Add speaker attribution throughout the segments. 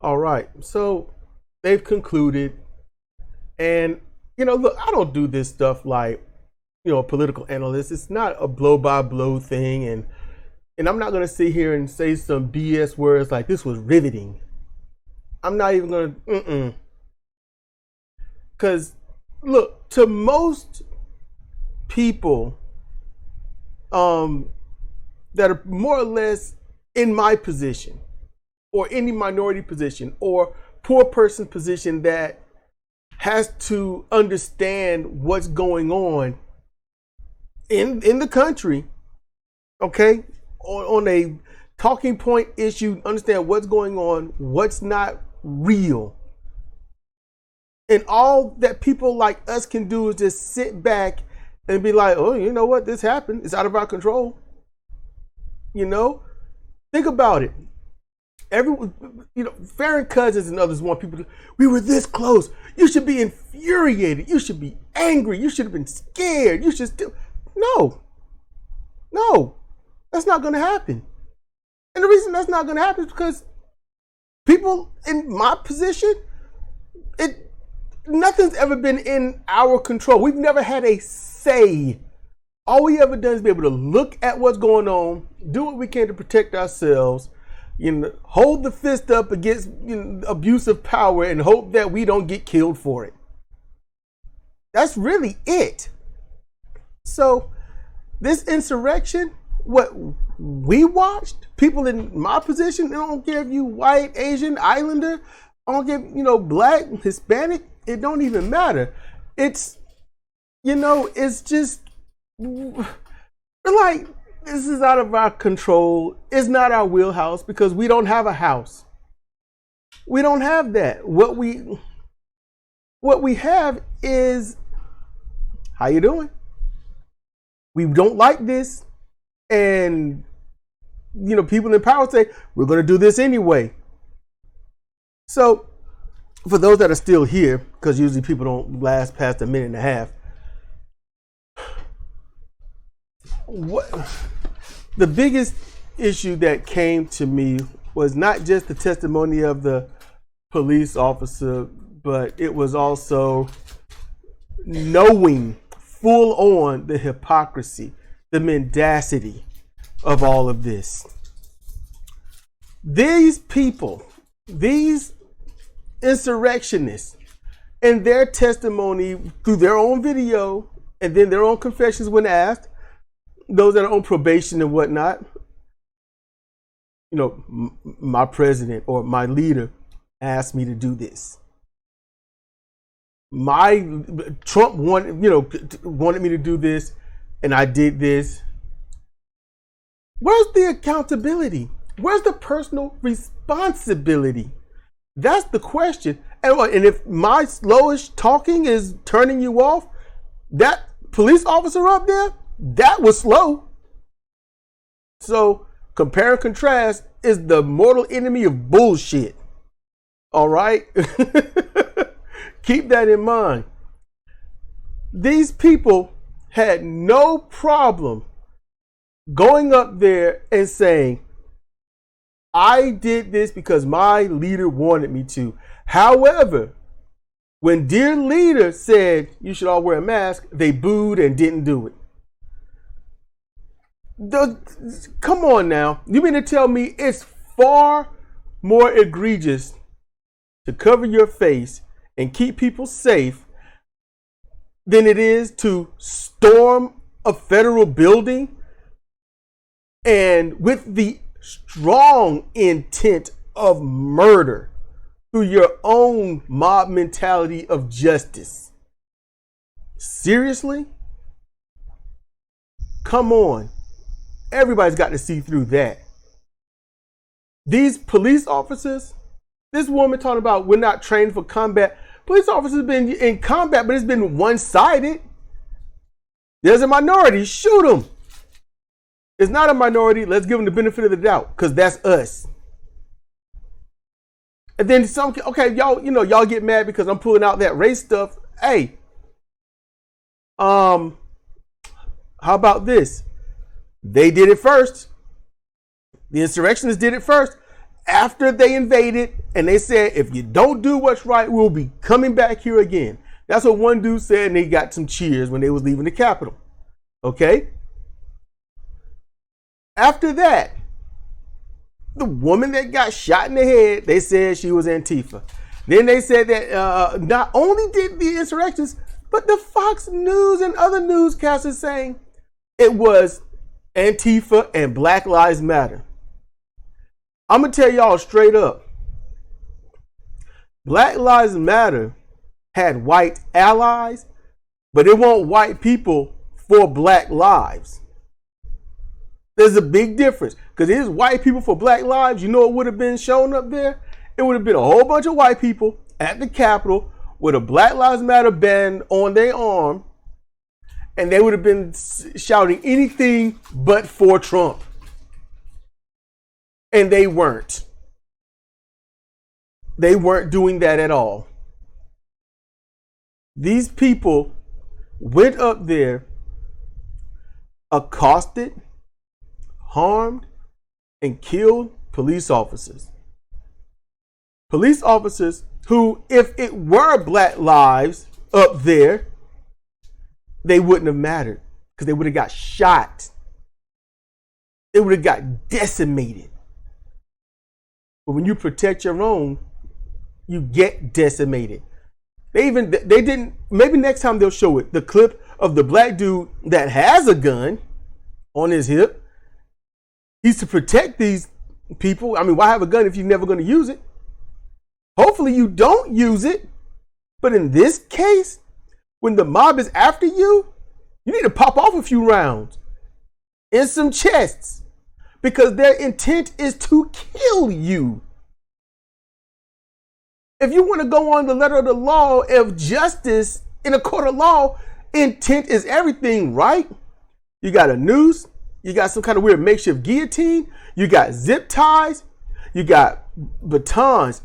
Speaker 1: All right. So they've concluded. And, look, I don't do this stuff like, a political analyst. It's not a blow by blow thing. And I'm not going to sit here and say some BS words like this was riveting. I'm not even going to, Because, look, to most people that are more or less in my position or any minority position or poor person position that has to understand what's going on in the country, okay, on a talking point issue, understand what's going on, what's not real. And all that people like us can do is just sit back and be like, oh, you know what, this happened. It's out of our control. Think about it. Everyone, Farron Cousins and others want people to, we were this close. You should be infuriated. You should be angry. You should have been scared. You should still, no, that's not going to happen. And the reason that's not going to happen is because people in my position, nothing's ever been in our control. We've never had a say. All we ever done is be able to look at what's going on, do what we can to protect ourselves, hold the fist up against abuse of power and hope that we don't get killed for it. That's really it. So this insurrection, what we watched, people in my position, I don't care if you white, Asian, Islander, I don't care, black, Hispanic, it don't even matter. It's, it's just like, this is out of our control. It's not our wheelhouse because we don't have a house. We don't have that. What we have is, how you doing? We don't like this. And, people in power say, we're going to do this anyway. So, for those that are still here, because usually people don't last past a minute and a half, the biggest issue that came to me was not just the testimony of the police officer, but it was also knowing full on the hypocrisy, the mendacity of all of this. These people, these insurrectionists, and their testimony through their own video and then their own confessions when asked, those that are on probation and whatnot, my president or my leader asked me to do this. Trump wanted me to do this, and I did this. Where's the accountability? Where's the personal responsibility? That's the question. And if my slowish talking is turning you off, that police officer up there, that was slow. So compare and contrast is the mortal enemy of bullshit. All right? Keep that in mind. These people had no problem going up there and saying, I did this because my leader wanted me to. However, when dear leader said you should all wear a mask, they booed and didn't do it. Come on now. You mean to tell me it's far more egregious to cover your face and keep people safe than it is to storm a federal building and with the strong intent of murder through your own mob mentality of justice? Seriously? Come on. Everybody's got to see through that. These police officers, this woman talking about we're not trained for combat. Police officers have been in combat, but it's been one-sided. There's a minority, shoot them. It's not a minority, let's give them the benefit of the doubt, because that's us. And then y'all get mad because I'm pulling out that race stuff. Hey, how about this? They did it first. The insurrectionists did it first. after they invaded, and they said, if you don't do what's right, we'll be coming back here again. That's what one dude said, and they got some cheers when they was leaving the Capitol. Okay? After that, the woman that got shot in the head, they said she was Antifa. Then they said that not only did the insurrectionists, but the Fox News and other newscasters saying it was Antifa and Black Lives Matter. I'm going to tell y'all straight up. Black Lives Matter had white allies, but it wasn't white people for black lives. There's a big difference. Because it is white people for black lives. You know what would have been shown up there? It would have been a whole bunch of white people at the Capitol with a Black Lives Matter band on their arm. And they would have been shouting anything but for Trump. And they weren't. They weren't doing that at all. These people went up there, accosted, harmed, and killed police officers. Police officers who, if it were black lives up there, they wouldn't have mattered because they would have got shot. They would have got decimated. But when you protect your own, you get decimated. They didn't, maybe next time they'll show it, the clip of the black dude that has a gun on his hip. He's to protect these people. I mean, why have a gun if you're never going to use it? Hopefully you don't use it. But in this case, when the mob is after you, you need to pop off a few rounds in some chests because their intent is to kill you. If you want to go on the letter of the law of justice in a court of law, intent is everything, right? You got a noose. You got some kind of weird makeshift guillotine. You got zip ties. You got batons,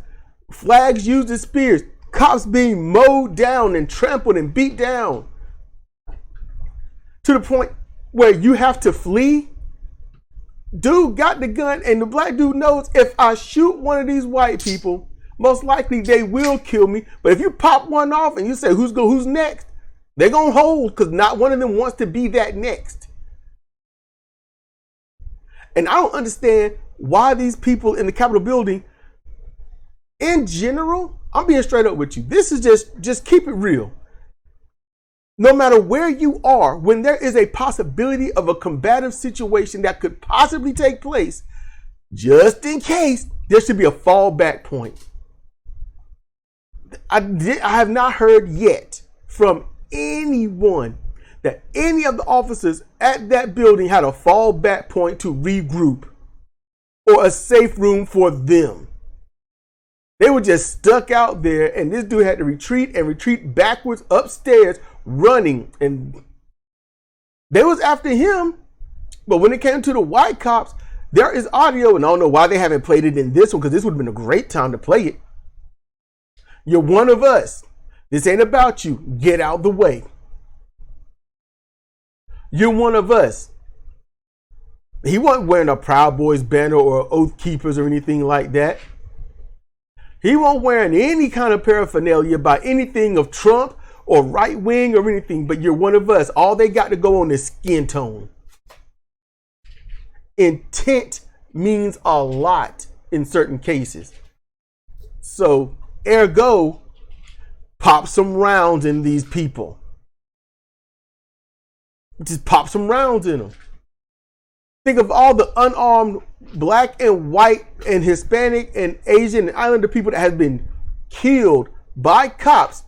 Speaker 1: flags used as spears, cops being mowed down and trampled and beat down to the point where you have to flee. Dude got the gun, and the black dude knows if I shoot one of these white people, most likely they will kill me. But if you pop one off and you say, who's next? They're going to hold because not one of them wants to be that next. And I don't understand why these people in the Capitol building, in general, I'm being straight up with you. This is just keep it real. No matter where you are, when there is a possibility of a combative situation that could possibly take place, just in case, there should be a fallback point. I have not heard yet from anyone that any of the officers at that building had a fallback point to regroup or a safe room for them. They were just stuck out there, and this dude had to retreat backwards upstairs running, and they was after him. But when it came to the white cops, there is audio, and I don't know why they haven't played it in this one because this would have been a great time to play it. You're one of us. This ain't about you. Get out the way. You're one of us. He wasn't wearing a Proud Boys banner or Oath Keepers or anything like that. He wasn't wearing any kind of paraphernalia by anything of Trump or right wing or anything, but you're one of us. All they got to go on is skin tone. Intent means a lot in certain cases. So, ergo, pop some rounds in these people. Just pop some rounds in them. Think of all the unarmed black and white and Hispanic and Asian and Islander people that have been killed by cops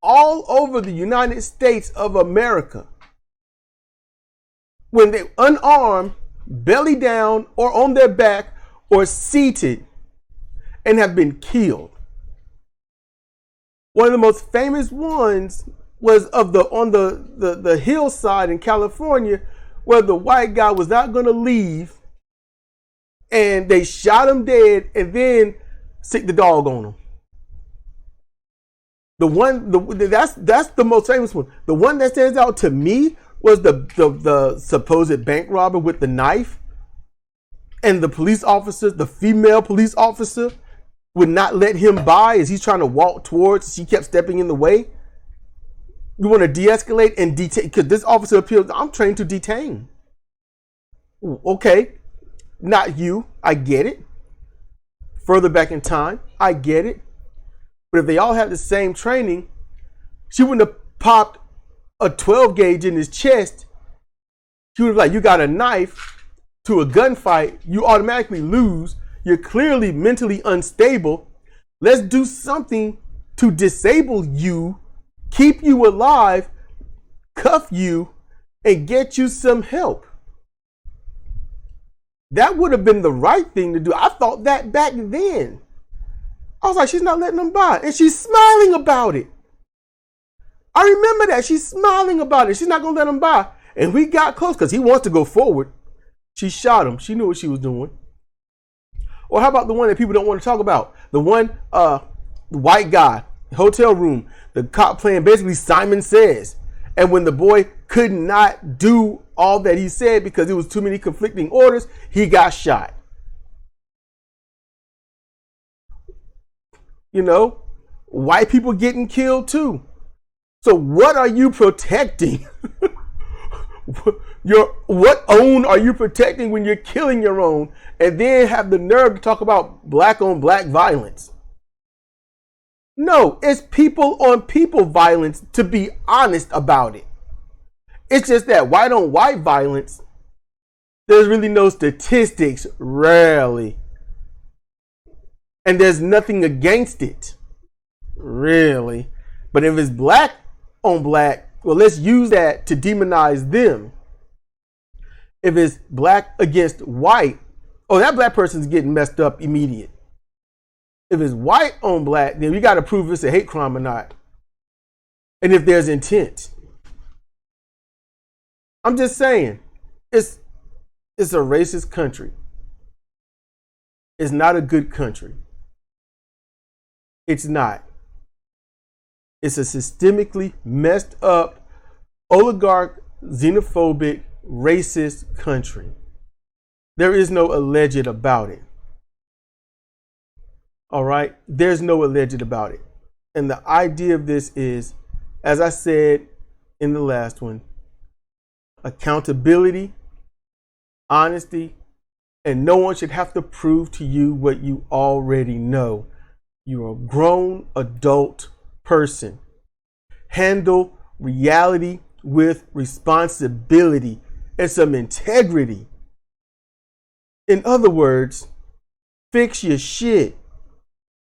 Speaker 1: all over the United States of America. When they unarmed, belly down or on their back or seated and have been killed. One of the most famous ones was on the hillside in California where the white guy was not going to leave and they shot him dead and then sick the dog on him. That's the most famous one. The one that stands out to me was the supposed bank robber with the knife. And the police officer, the female police officer, would not let him by as he's trying to walk towards. She kept stepping in the way. You want to de-escalate and detain, because this officer appeals, I'm trained to detain. Okay, not you. I get it. Further back in time, I get it. But if they all have the same training, she wouldn't have popped a 12 gauge in his chest. She would have like, you got a knife to a gunfight, you automatically lose. You're clearly mentally unstable. Let's do something to disable you, keep you alive, cuff you, and get you some help. That would have been the right thing to do. I thought that back then. I was like, she's not letting them by. And she's smiling about it. I remember that. She's smiling about it. She's not going to let him by. And we got close because he wants to go forward. She shot him. She knew what she was doing. Or how about the one that people don't want to talk about? The one, the white guy, hotel room, the cop playing basically Simon Says. And when the boy could not do all that he said because it was too many conflicting orders, he got shot. You know, white people getting killed too. So what are you protecting? What own are you protecting when you're killing your own, and then have the nerve to talk about black on black violence? No, it's people on people violence, to be honest about it. It's just that white on white violence, there's really no statistics, rarely. And there's nothing against it, really. But if it's black on black, well, let's use that to demonize them. If it's black against white, oh, that black person's getting messed up immediate. If it's white on black, then we got to prove it's a hate crime or not. And if there's intent. I'm just saying, it's a racist country. It's not a good country. It's not. It's a systemically messed up, oligarch, xenophobic, racist country. There is no alleged about it. All right? There's no alleged about it. And the idea of this is, as I said in the last one, accountability, honesty, and no one should have to prove to you what you already know. You're a grown adult person. Handle reality with responsibility and some integrity. In other words, fix your shit.